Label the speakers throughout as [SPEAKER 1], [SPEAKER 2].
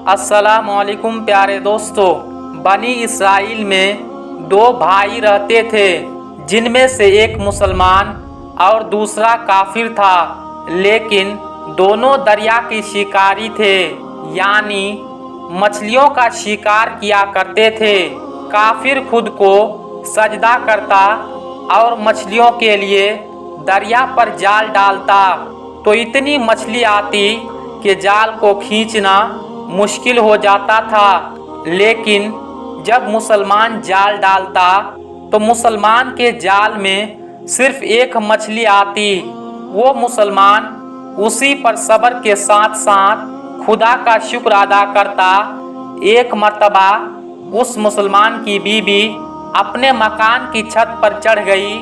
[SPEAKER 1] अस्सलाम वालेकुम प्यारे दोस्तों। बनी इसराइल में दो भाई रहते थे, जिनमें से एक मुसलमान और दूसरा काफिर था। लेकिन दोनों दरिया के शिकारी थे, यानी मछलियों का शिकार किया करते थे। काफिर खुद को सजदा करता और मछलियों के लिए दरिया पर जाल डालता, तो इतनी मछली आती कि जाल को खींचना मुश्किल हो जाता था। लेकिन जब मुसलमान जाल डालता तो मुसलमान के जाल में सिर्फ एक मछली आती। वो मुसलमान उसी पर सब्र के साथ साथ खुदा का शुक्र अदा करता। एक मर्तबा उस मुसलमान की बीवी अपने मकान की छत पर चढ़ गई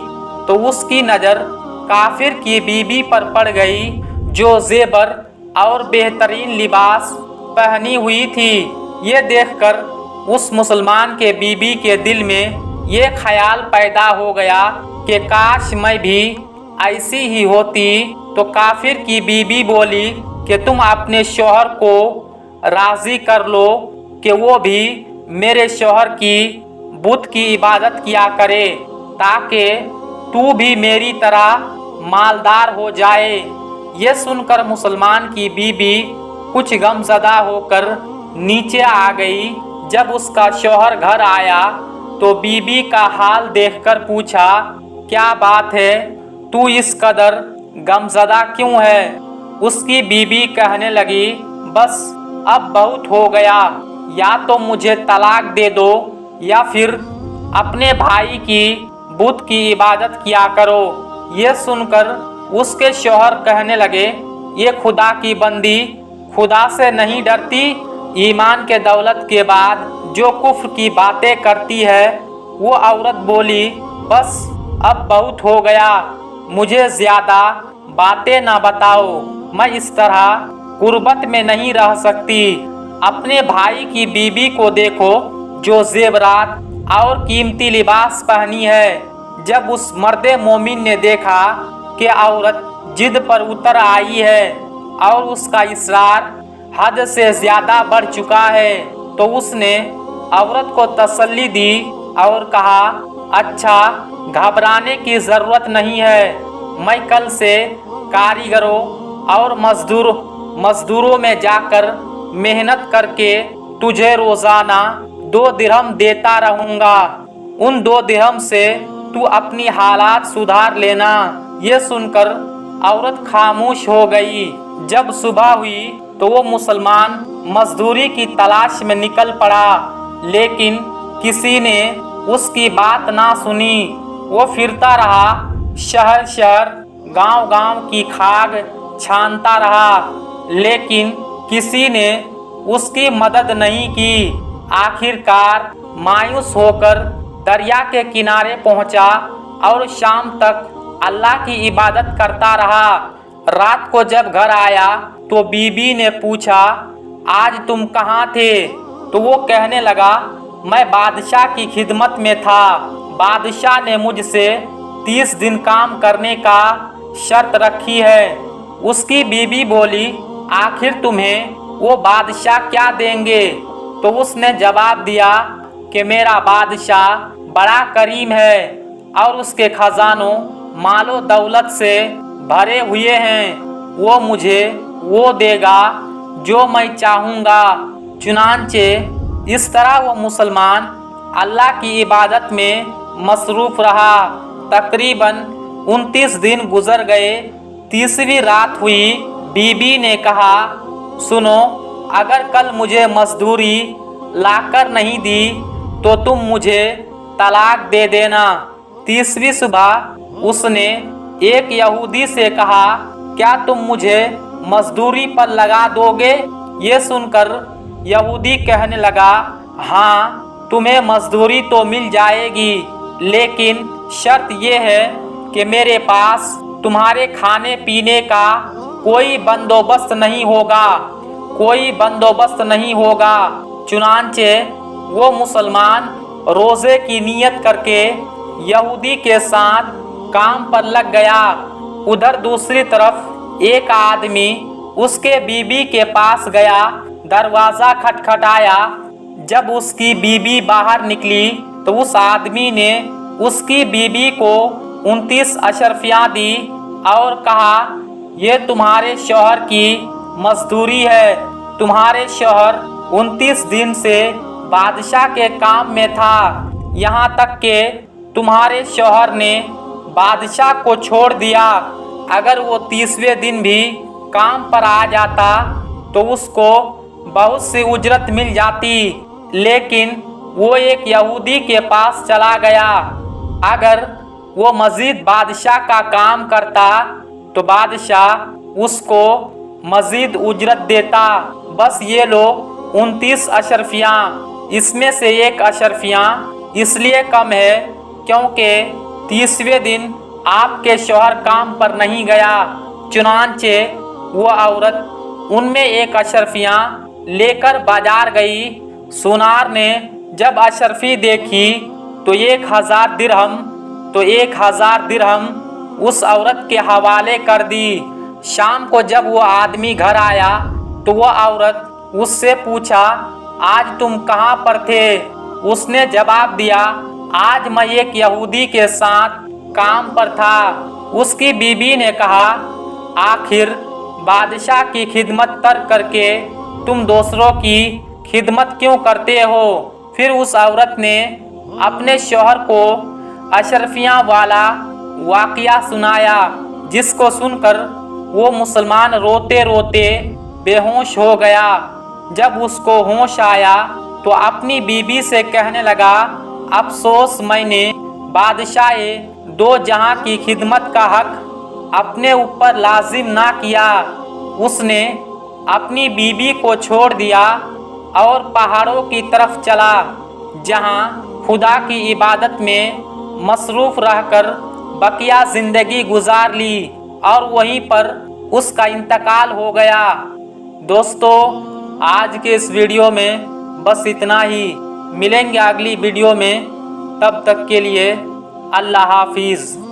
[SPEAKER 1] तो उसकी नज़र काफिर की बीवी पर पड़ गई, जो जेबर और बेहतरीन लिबास पहनी हुई थी। ये देखकर उस मुसलमान के बीबी के दिल में ये ख्याल पैदा हो गया कि काश मैं भी ऐसी ही होती। तो काफिर की बीबी बोली कि तुम अपने शौहर को राजी कर लो कि वो भी मेरे शौहर की बुत की इबादत किया करे, ताकि तू भी मेरी तरह मालदार हो जाए। ये सुनकर मुसलमान की बीबी कुछ गमज़दा होकर नीचे आ गई। जब उसका शौहर घर आया तो बीबी का हाल देखकर पूछा, क्या बात है, तू इस कदर गमज़दा क्यों है? उसकी बीबी कहने लगी, बस अब बहुत हो गया, या तो मुझे तलाक दे दो या फिर अपने भाई की बुत की इबादत किया करो। ये सुनकर उसके शौहर कहने लगे, ये खुदा की बंदी खुदा से नहीं डरती? ईमान के दौलत के बाद जो कुफ्र की बातें करती है। वो औरत बोली, बस अब बहुत हो गया, मुझे ज़्यादा बातें ना बताओ, मैं इस तरह गुर्बत में नहीं रह सकती। अपने भाई की बीबी को देखो, जो जेवरात और कीमती लिबास पहनी है। जब उस मर्दे मोमिन ने देखा कि औरत जिद पर उतर आई है और उसका इसरार हद से ज़्यादा बढ़ चुका है, तो उसने औरत को तसल्ली दी और कहा, अच्छा, घबराने की ज़रूरत नहीं है, मैं कल से कारीगरों और मजदूरों में जाकर मेहनत करके तुझे रोज़ाना 2 दिरहम देता रहूँगा। उन 2 दिरहम से तू अपनी हालात सुधार लेना। ये सुनकर औरत खामोश हो गई। जब सुबह हुई तो वो मुसलमान मजदूरी की तलाश में निकल पड़ा, लेकिन किसी ने उसकी बात ना सुनी। वो फिरता रहा, शहर शहर गांव गांव की खाक छानता रहा, लेकिन किसी ने उसकी मदद नहीं की। आखिरकार मायूस होकर दरिया के किनारे पहुंचा और शाम तक अल्लाह की इबादत करता रहा। रात को जब घर आया तो बीबी ने पूछा, आज तुम कहाँ थे? तो वो कहने लगा, मैं बादशाह की खिदमत में था। बादशाह ने मुझसे 30 दिन काम करने का शर्त रखी है। उसकी बीबी बोली, आखिर तुम्हें वो बादशाह क्या देंगे? तो उसने जवाब दिया कि मेरा बादशाह बड़ा करीम है और उसके खजानों मालो दौलत से भरे हुए हैं। वो मुझे वो देगा जो मैं चाहूँगा। चुनांचे इस तरह वो मुसलमान अल्लाह की इबादत में मसरूफ़ रहा। तकरीबन 29 दिन गुजर गए। 30वीं रात हुई। बीबी ने कहा, सुनो, अगर कल मुझे मजदूरी लाकर नहीं दी तो तुम मुझे तलाक दे देना। 30वीं सुबह उसने एक यहूदी से कहा, क्या तुम मुझे मजदूरी पर लगा दोगे? ये सुनकर यहूदी कहने लगा, हाँ, तुम्हें मजदूरी तो मिल जाएगी, लेकिन शर्त यह है कि मेरे पास तुम्हारे खाने पीने का कोई बंदोबस्त नहीं होगा। चुनांचे वो मुसलमान रोज़े की नियत करके यहूदी के साथ काम पर लग गया। उधर दूसरी तरफ एक आदमी उसके बीबी के पास गया दरवाज़ा खटखटाया। जब उसकी बीवी बाहर निकली तो उस आदमी ने उसकी बीवी को 29 अशरफियाँ दी और कहा, ये तुम्हारे शौहर की मजदूरी है। तुम्हारे शौहर 29 दिन से बादशाह के काम में था, यहाँ तक कि तुम्हारे शौहर ने बादशाह को छोड़ दिया। अगर वो 30वें दिन भी काम पर आ जाता तो उसको बहुत सी उजरत मिल जाती, लेकिन वो एक यहूदी के पास चला गया। अगर वो मजीद बादशाह का काम करता तो बादशाह उसको मजीद उजरत देता। बस ये लो 29 अशरफियाँ। इसमें से एक अशरफियाँ इसलिए कम है क्योंकि 30वें दिन आपके शौहर काम पर नहीं गया। चुनांचे वो औरत उनमें एक अशरफियाँ लेकर बाजार गई। सुनार ने जब अशरफी देखी तो 1000 दिरहम उस औरत के हवाले कर दी। शाम को जब वो आदमी घर आया तो वो औरत उससे पूछा, आज तुम कहाँ पर थे? उसने जवाब दिया, आज मैं एक यहूदी के साथ काम पर था। उसकी बीवी ने कहा, आखिर बादशाह की खिदमत तर्क करके तुम दूसरों की खिदमत क्यों करते हो? फिर उस औरत ने अपने शौहर को अशरफियाँ वाला वाक़या सुनाया, जिसको सुनकर वो मुसलमान रोते रोते बेहोश हो गया। जब उसको होश आया तो अपनी बीबी से कहने लगा, अफसोस मैंने बादशाह दो जहां की खिदमत का हक अपने ऊपर लाजिम ना किया। उसने अपनी बीबी को छोड़ दिया और पहाड़ों की तरफ चला, जहां खुदा की इबादत में मसरूफ़ रहकर बकिया ज़िंदगी गुजार ली और वहीं पर उसका इंतकाल हो गया। दोस्तों, आज के इस वीडियो में बस इतना ही। मिलेंगे अगली वीडियो में, तब तक के लिए अल्लाह हाफिज़।